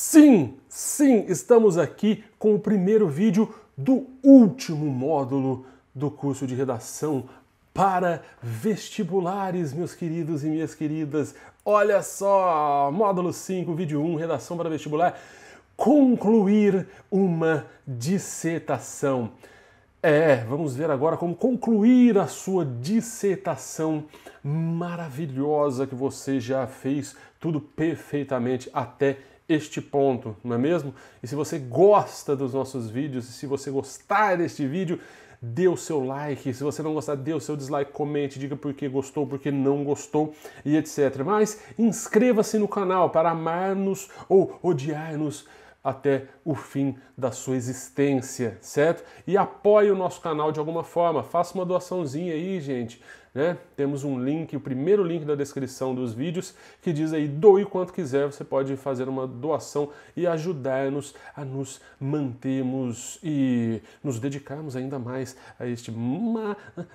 Sim, estamos aqui com o primeiro vídeo do último módulo do curso de redação para vestibulares, meus queridos e minhas queridas. Olha só, módulo 5, vídeo 1, redação para vestibular, concluir uma dissertação. Vamos ver agora como concluir a sua dissertação maravilhosa que você já fez tudo perfeitamente até este ponto, não é mesmo? E se você gosta dos nossos vídeos, e se você gostar deste vídeo, dê o seu like. Se você não gostar, dê o seu dislike, comente, diga por que gostou, por que não gostou e etc. Mas inscreva-se no canal para amar-nos ou odiar-nos até o fim da sua existência, certo? E apoie o nosso canal de alguma forma, faça uma doaçãozinha aí, gente, né? Temos um link, o primeiro link da descrição dos vídeos, que diz aí, doe quanto quiser, você pode fazer uma doação e ajudar-nos a nos mantermos e nos dedicarmos ainda mais a este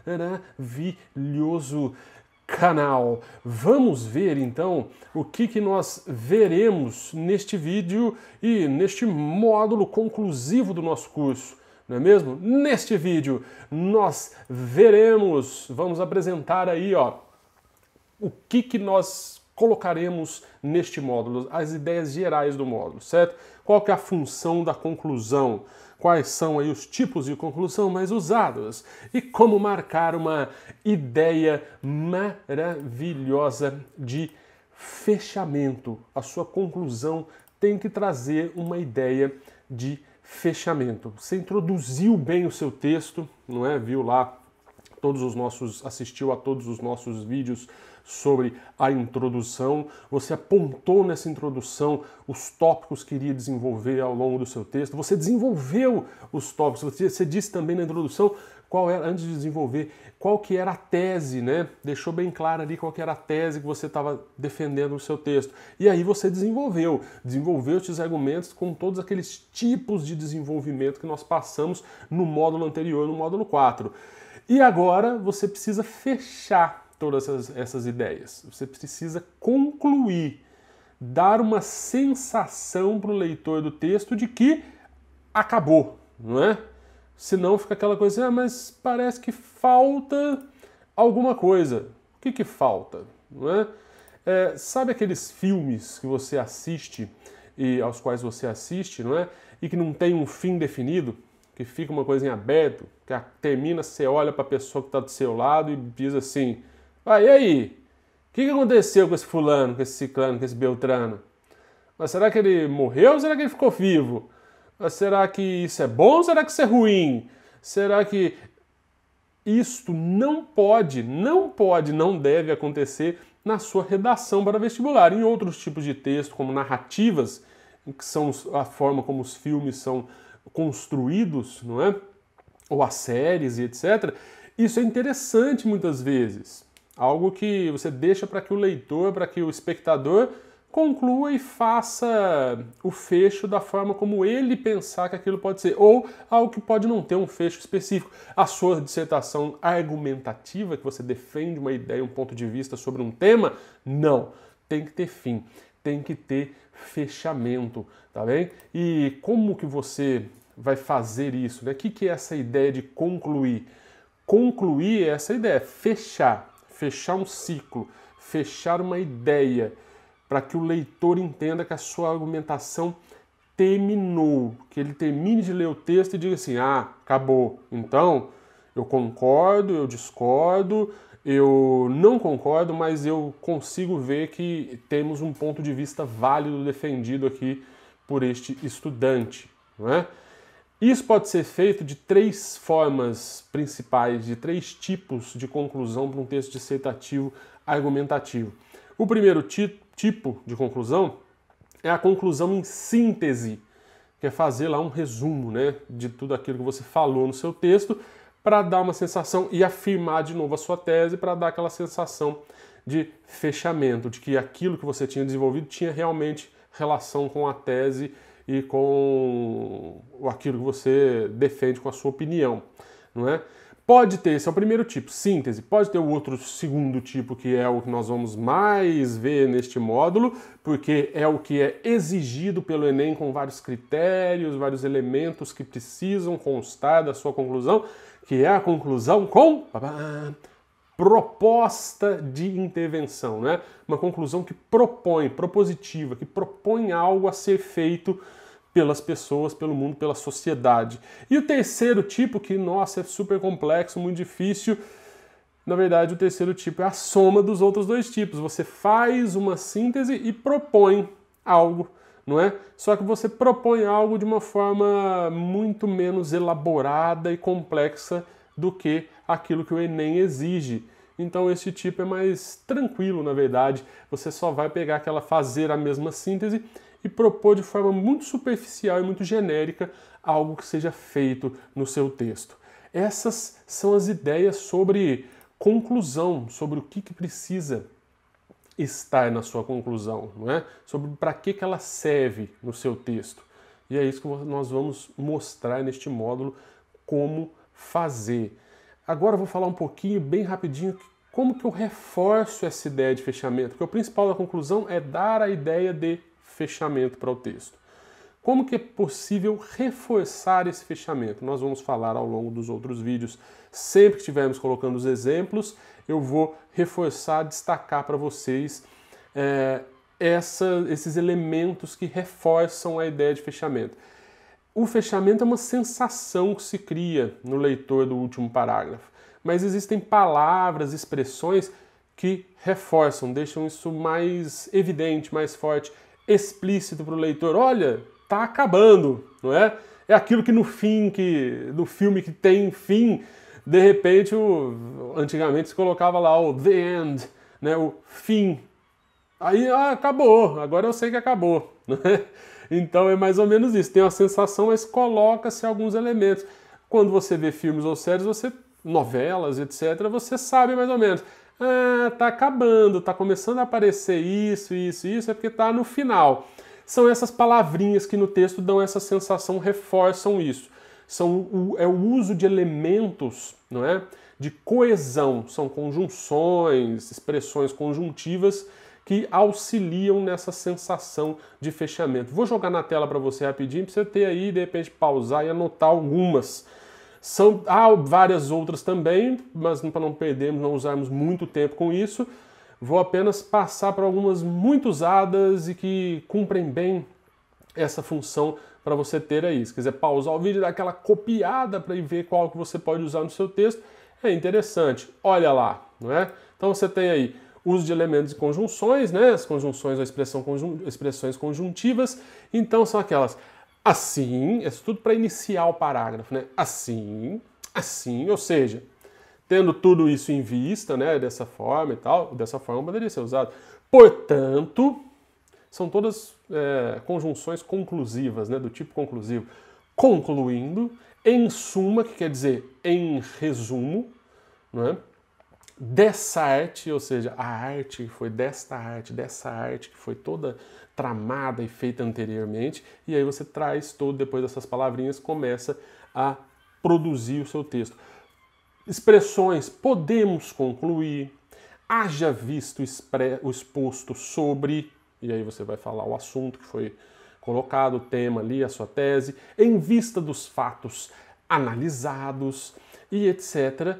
maravilhoso canal. Vamos ver então o que nós veremos neste vídeo e neste módulo conclusivo do nosso curso, não é mesmo? Neste vídeo nós veremos, vamos apresentar aí, ó, o que nós colocaremos neste módulo, as ideias gerais do módulo, certo? Qual que é a função da conclusão? Quais são aí os tipos de conclusão mais usados e como marcar uma ideia maravilhosa de fechamento. A sua conclusão tem que trazer uma ideia de fechamento. Você introduziu bem o seu texto, não é? Viu lá assistiu a todos os nossos vídeos sobre a introdução, você apontou nessa introdução os tópicos que iria desenvolver ao longo do seu texto, você desenvolveu os tópicos, você disse também na introdução qual era, antes de desenvolver, qual que era a tese, né? Deixou bem claro ali qual que era a tese que você estava defendendo no seu texto. E aí você desenvolveu esses argumentos com todos aqueles tipos de desenvolvimento que nós passamos no módulo anterior, no módulo 4. E agora você precisa fechar todas essas ideias. Você precisa concluir, dar uma sensação para o leitor do texto de que acabou, não é? Senão fica aquela coisa, mas parece que falta alguma coisa. O que falta, não é? Sabe aqueles filmes que você assiste e aos quais você assiste, não é? E que não tem um fim definido? Que fica uma coisa em aberto, que termina, você olha para a pessoa que está do seu lado e diz assim, e aí? O que aconteceu com esse fulano, com esse ciclano, com esse beltrano? Mas será que ele morreu ou será que ele ficou vivo? Mas será que isso é bom ou será que isso é ruim? Será que isto não deve acontecer na sua redação para vestibular? Em outros tipos de texto, como narrativas, que são a forma como os filmes são construídos, não é? Ou as séries e etc. Isso é interessante muitas vezes. Algo que você deixa para que o leitor, para que o espectador conclua e faça o fecho da forma como ele pensar que aquilo pode ser. Ou algo que pode não ter um fecho específico. A sua dissertação argumentativa, que você defende uma ideia, um ponto de vista sobre um tema, não. Tem que ter fim. Tem que ter fechamento, tá bem? E como que você vai fazer isso, né? O que é essa ideia de concluir? Concluir é essa ideia, fechar um ciclo, fechar uma ideia, para que o leitor entenda que a sua argumentação terminou, que ele termine de ler o texto e diga assim, acabou. Então, eu concordo, eu discordo, eu não concordo, mas eu consigo ver que temos um ponto de vista válido defendido aqui por este estudante, não é? Isso pode ser feito de 3 formas principais, de 3 tipos de conclusão para um texto dissertativo argumentativo. O primeiro tipo de conclusão é a conclusão em síntese, que é fazer lá um resumo, né, de tudo aquilo que você falou no seu texto, para dar uma sensação e afirmar de novo a sua tese, para dar aquela sensação de fechamento, de que aquilo que você tinha desenvolvido tinha realmente relação com a tese e com aquilo que você defende com a sua opinião, não é? Pode ter, esse é o primeiro tipo, síntese. Pode ter o outro segundo tipo, que é o que nós vamos mais ver neste módulo, porque é o que é exigido pelo Enem com vários critérios, vários elementos que precisam constar da sua conclusão, que é a conclusão com proposta de intervenção, né? Uma conclusão que propõe, propositiva, que propõe algo a ser feito pelas pessoas, pelo mundo, pela sociedade. E o terceiro tipo, que, nossa, é super complexo, muito difícil, na verdade o terceiro tipo é a soma dos outros dois tipos. Você faz uma síntese e propõe algo, não é? Só que você propõe algo de uma forma muito menos elaborada e complexa do que aquilo que o Enem exige. Então esse tipo é mais tranquilo, na verdade. Você só vai pegar fazer a mesma síntese e propor de forma muito superficial e muito genérica algo que seja feito no seu texto. Essas são as ideias sobre conclusão, sobre o que precisa estar na sua conclusão, não é? Sobre para que ela serve no seu texto. E é isso que nós vamos mostrar neste módulo, como fazer. Agora eu vou falar um pouquinho, bem rapidinho, como que eu reforço essa ideia de fechamento, porque o principal da conclusão é dar a ideia de fechamento para o texto. Como que é possível reforçar esse fechamento? Nós vamos falar ao longo dos outros vídeos. Sempre que estivermos colocando os exemplos, eu vou reforçar, destacar para vocês esses elementos que reforçam a ideia de fechamento. O fechamento é uma sensação que se cria no leitor do último parágrafo, mas existem palavras, expressões que reforçam, deixam isso mais evidente, mais forte, explícito para o leitor. Olha, tá acabando, não é? É aquilo que no fim, do filme que tem fim, de repente, antigamente se colocava lá o the end, né? O fim. Aí acabou, agora eu sei que acabou, né? Então é mais ou menos isso. Tem uma sensação, mas coloca-se alguns elementos. Quando você vê filmes ou séries, novelas, etc., você sabe mais ou menos. Tá acabando, tá começando a aparecer isso, é porque tá no final. São essas palavrinhas que no texto dão essa sensação, reforçam isso. É o uso de elementos, não é? De coesão, são conjunções, expressões conjuntivas que auxiliam nessa sensação de fechamento. Vou jogar na tela para você rapidinho, para você ter aí, de repente, pausar e anotar algumas. Há várias outras também, mas para não perdermos, não usarmos muito tempo com isso, vou apenas passar por algumas muito usadas e que cumprem bem essa função para você ter aí. Se quiser pausar o vídeo e dar aquela copiada para ir ver qual que você pode usar no seu texto, é interessante. Olha lá, não é? Então você tem aí uso de elementos e conjunções, né? As conjunções ou expressões conjuntivas, então são aquelas assim, é tudo para iniciar o parágrafo, né? Assim, ou seja, tendo tudo isso em vista, né, dessa forma e tal, dessa forma poderia ser usado. Portanto, são todas conjunções conclusivas, né, do tipo conclusivo. Concluindo, em suma, que quer dizer em resumo, né? Dessa arte, ou seja, a arte foi dessa arte que foi toda tramada e feita anteriormente, e aí você traz todo, depois dessas palavrinhas, começa a produzir o seu texto. Expressões, podemos concluir, haja visto o exposto sobre, e aí você vai falar o assunto que foi colocado, o tema ali, a sua tese, em vista dos fatos analisados, e etc,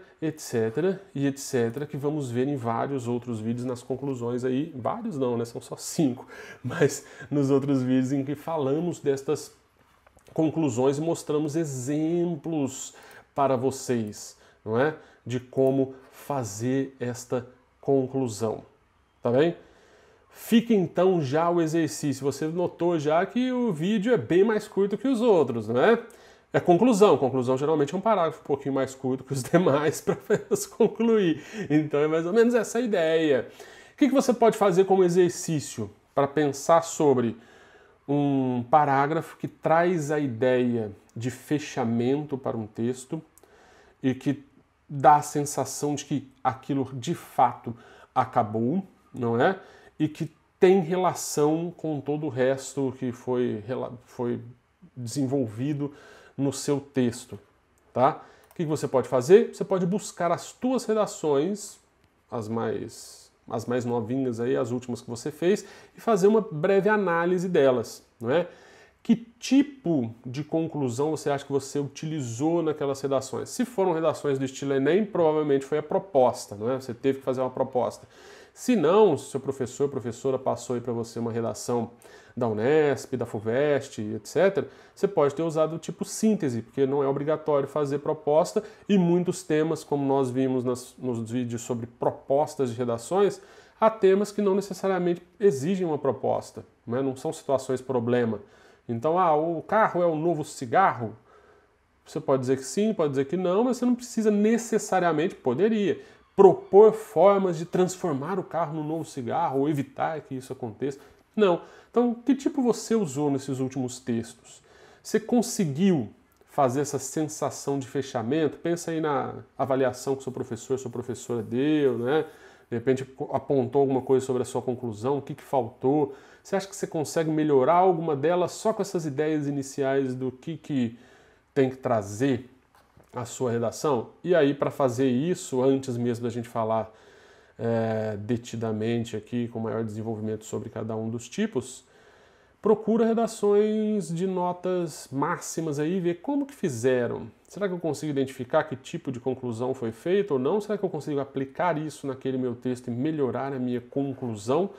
que vamos ver em vários outros vídeos nas conclusões aí, vários não, né, são só 5, mas nos outros vídeos em que falamos destas conclusões e mostramos exemplos para vocês, não é? De como fazer esta conclusão, tá bem? Fica então já o exercício, você notou já que o vídeo é bem mais curto que os outros, não é? É conclusão. Conclusão geralmente é um parágrafo um pouquinho mais curto que os demais para concluir. Então é mais ou menos essa a ideia. O que você pode fazer como exercício para pensar sobre um parágrafo que traz a ideia de fechamento para um texto e que dá a sensação de que aquilo de fato acabou, não é? E que tem relação com todo o resto que foi desenvolvido no seu texto, tá? O que você pode fazer? Você pode buscar as tuas redações, as mais novinhas aí, as últimas que você fez, e fazer uma breve análise delas, não é? Que tipo de conclusão você acha que você utilizou naquelas redações? Se foram redações do estilo Enem, provavelmente foi a proposta, não é? Você teve que fazer uma proposta. Se não, se seu professor ou professora passou aí para você uma redação da Unesp, da FUVEST, etc., você pode ter usado o tipo síntese, porque não é obrigatório fazer proposta, e muitos temas, como nós vimos nos vídeos sobre propostas de redações, há temas que não necessariamente exigem uma proposta, não são situações problema. Então, o carro é o novo cigarro? Você pode dizer que sim, pode dizer que não, mas você não precisa necessariamente, poderia, propor formas de transformar o carro no novo cigarro ou evitar que isso aconteça. Não. Então, que tipo você usou nesses últimos textos? Você conseguiu fazer essa sensação de fechamento? Pensa aí na avaliação que seu professor, sua professora deu, né? De repente apontou alguma coisa sobre a sua conclusão, o que faltou. Você acha que você consegue melhorar alguma delas só com essas ideias iniciais do que tem que trazer a sua redação? E aí, para fazer isso, antes mesmo da gente falar detidamente aqui, com maior desenvolvimento sobre cada um dos tipos, procura redações de notas máximas aí e vê como que fizeram. Será que eu consigo identificar que tipo de conclusão foi feita ou não? Será que eu consigo aplicar isso naquele meu texto e melhorar a minha conclusão?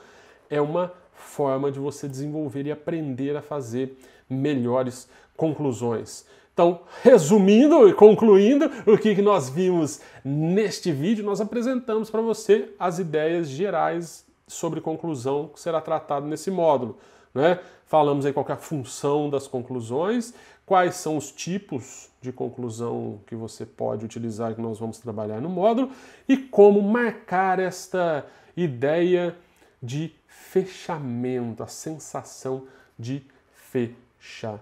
É uma forma de você desenvolver e aprender a fazer melhores conclusões. Então, resumindo e concluindo o que nós vimos neste vídeo, nós apresentamos para você as ideias gerais sobre conclusão que será tratado nesse módulo, né? Falamos aí qual que é a função das conclusões, quais são os tipos de conclusão que você pode utilizar, que nós vamos trabalhar no módulo, e como marcar esta ideia de fechamento, a sensação de fechamento,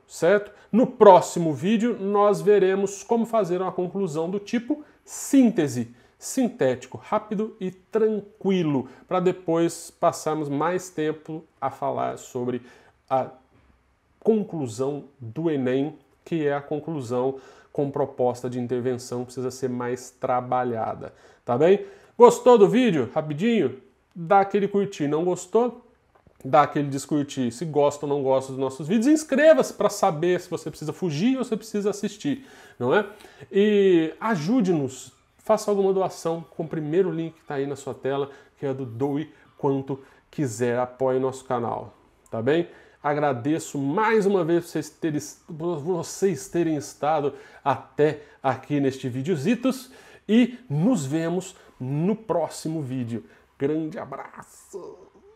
certo? No próximo vídeo nós veremos como fazer uma conclusão do tipo síntese, sintético, rápido e tranquilo, para depois passarmos mais tempo a falar sobre a conclusão do Enem, que é a conclusão com proposta de intervenção, precisa ser mais trabalhada, tá bem? Gostou do vídeo? Rapidinho? Dá aquele curtir. Não gostou? Dá aquele descurtir. Se gosta ou não gosta dos nossos vídeos, inscreva-se para saber se você precisa fugir ou se precisa assistir, não é? E ajude-nos, faça alguma doação com o primeiro link que está aí na sua tela, que é do Doe Quanto Quiser, apoie nosso canal, tá bem? Agradeço mais uma vez vocês terem estado até aqui neste videozitos e nos vemos no próximo vídeo. Grande abraço!